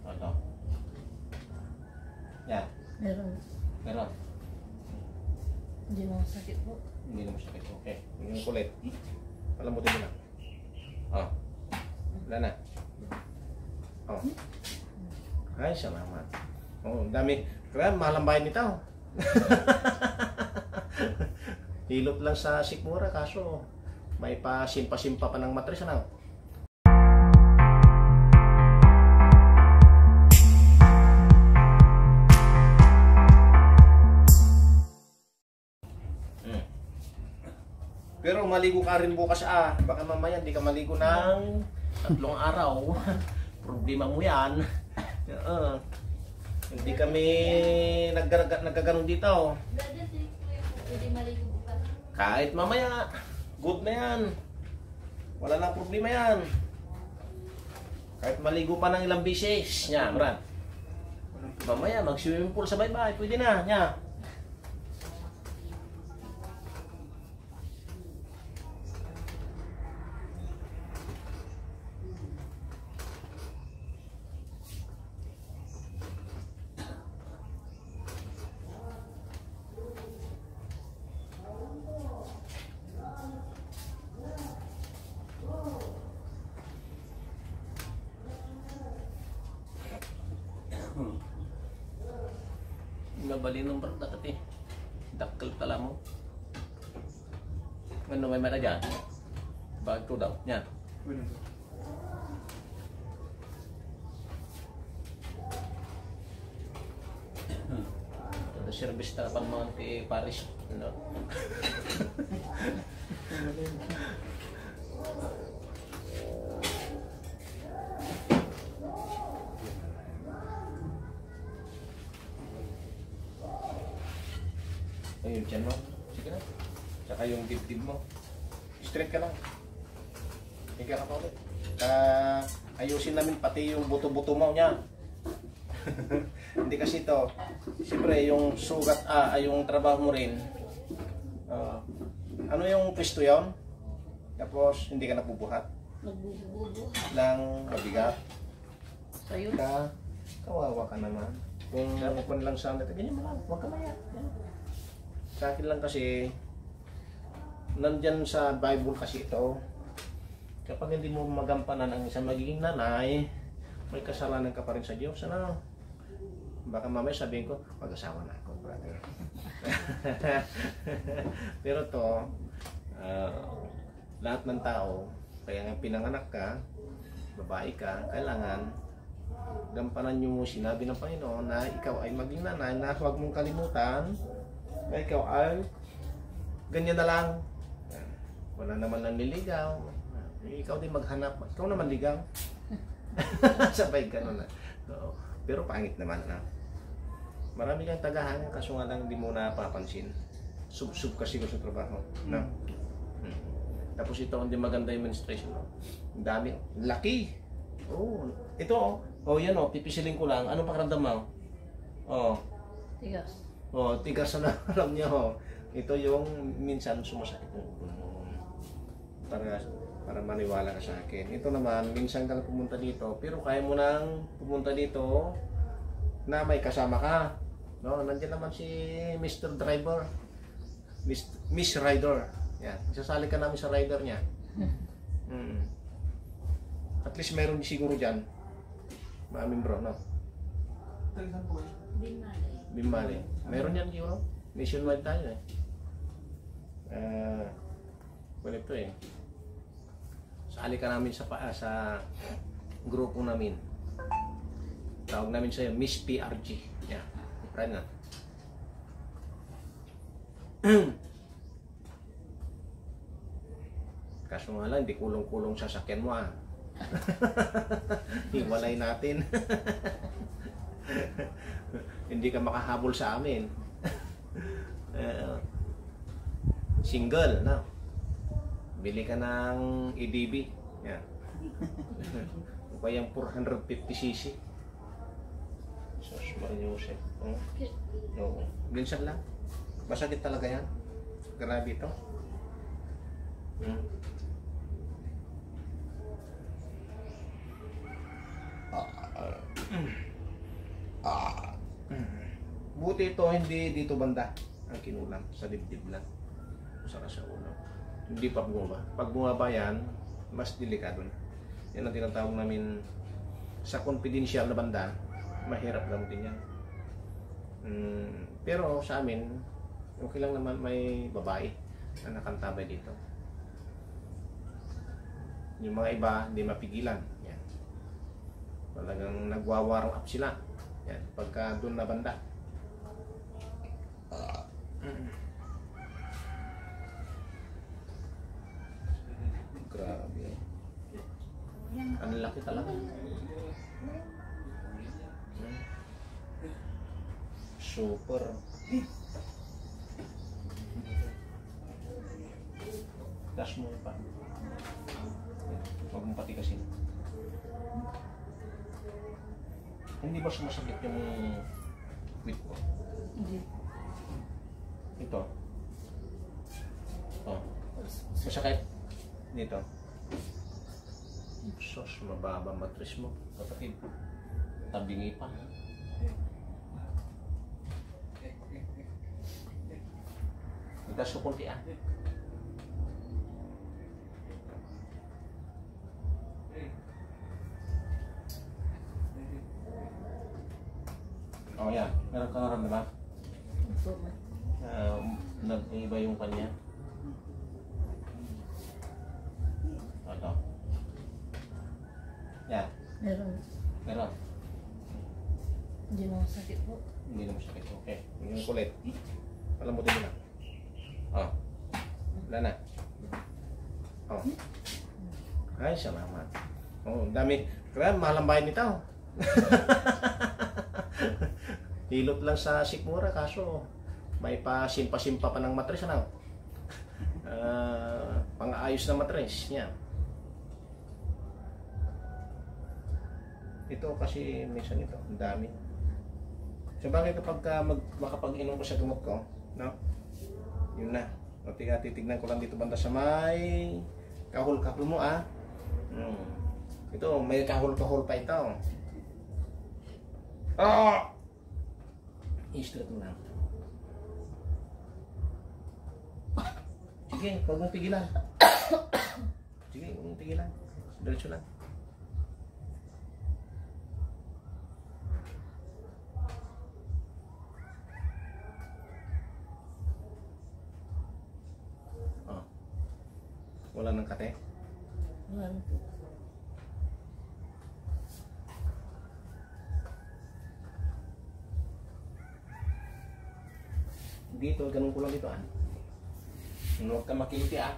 Ito. Yan. Meron. Meron. Hindi mo sakit po. Hindi na masakit. Okay. Yung kulit. Palamutin mo na. Oh. Wala na. Oh. Ay, salamat. Oh, dami. Kaya mahal ang bayan nito. Hilot lang sa sikmura kaso may pa-simpa-simpa pa ng matres ano. Pero maligo ka rin bukas baka mamaya hindi ka maligo ng 3 araw. Problema mo yan. Hindi kami nagkaganon dito. Pwede maligo bukas. Kahit mamaya, good na yan. Wala nang problema yan. Kahit maligo pa ng ilang bisis. Nya, Brad. Mamaya, mag-swimming pool sa baybay. Pwede na, nya. Nabali ng berdat eh. Dakkel pala mo. Ano may mata dyan? Bago daw. Yan. Ito service na pang mga Paris. Ano? Yung tiyan mo, sige na. Saka yung dibdib mo. Straight ka lang. Higa ka pa ulit. Ayusin namin pati yung buto-buto mo niya. Hindi kasi ito. Siyempre yung sugat, yung trabaho mo rin. Ano yung pwesto yun? Tapos hindi ka nabubuhat. Nagbububuhat. Lang mabigat. Tayo. Kawawa ka naman. Kung lang sana, ganyan mo lang. Huwag ka maya. Sa akin lang kasi, nandyan sa Bible kasi ito, kapag hindi mo magampanan ang isang magiging nanay, may kasalanan ka pa rin sa Diyos. Ano? Baka mamaya sabihin ko, mag-asawa na ako, brother. Pero to, lahat ng tao, kaya nga pinanganak ka, babae ka, kailangan gampanan nyo sinabi ng Panginoon na ikaw ay maging nanay, na huwag mong kalimutan na ikaw ay ganyan na lang. Wala naman nang niligaw. Ikaw din maghanap. Ikaw naman ligaw. Sabay ka na. So, pero pangit naman na. Marami kang tagahan kaso nga lang hindi mo napapansin. Sub-sub kasi ko sa trabaho. No? Tapos ito hindi maganda yung menstruation. Ang dami. Laki. Oh, ito yan pipisilin ko lang. Anong pakiramdam mo? Tigas. Tigas na alam niyo. Ito yung minsan sumasakit ng ulo mo. Para maniwala ka sa akin. Ito naman, minsan ka lang pumunta dito, pero kaya mo nang pumunta dito na may kasama ka. No, nandiyan naman si Mr. Driver. Miss Rider. Yan. Sasali ka namin sa rider niya. At least meron siguro dyan. Maaming bro, no? Bimbali. Meron yan siguro. Nationwide tayo eh. Ganito eh. Sali ka namin sa grupo namin. Tawag namin sa'yo, Miss PRG. Yeah. Try na. Kaso nga lang, hindi kulong-kulong sasakyan mo Hiwalay natin. Hindi ka makahabol sa amin. Single, no? Bili ka ng EDB. Yan. O kayang 450cc. Sos, Mariusep. Oo. Minsan lang. Masakit talaga yan. Grabe ito. Buti ito, hindi dito banda ang kinulam. Sa dibdib lang. Saka sa ulo. Hindi pa bumaba. Pag bumaba yan, mas delikado na. Yan ang tinatawag namin sa confidential na banda, mahirap gamutin yan. Pero sa amin, okay lang naman may babae na nakantabay dito. Yung mga iba, hindi mapigilan. Yan. Talagang nagwawarang up sila. Yan. Pagka doon na banda. Grabe. Ang laki talaga. Super. Das mo pa. Huwag mong patikasin. Hindi ba sumasakit yung quit ko? Hindi. Ito. Oh. Masakit. Dito. Sos, mababa matris mo. Kapatid. Tabingi pa. Itas ko kunti ah. Oh yan. Meron ka naramdaman? Opo, man. Nag-iba yung kanya. Ito. Yan. Meron. Meron. Hindi na sakit po. Hindi naman sakit. Okay. Yung kulit. Palamutin mo na. Oh. Wala na. Oh. Ay, salamat. Oh, dami. Kaya mahal ang bahay nito. Hilot lang sa sikmura kaso may pa-simpa-simpa pa ng matres ano. Pang-ayos na matres niya. Ito kasi minsan ito, ang dami. So bakit kapag makapag-inom ko sa gamot ko, no? Yun na. O titignan ko lang dito banda sa may kahul-kahul mo ah. Ito, may kahul-kahul pa ito. Ah! I-straight mo lang. Sige, huwag mong pigilan. Sige, huwag mong pigilan. Diretso lang. Oh. Wala nang kate? Wala na po. Dito, ganun ko lang dito ah. Huwag ka makiliti ah.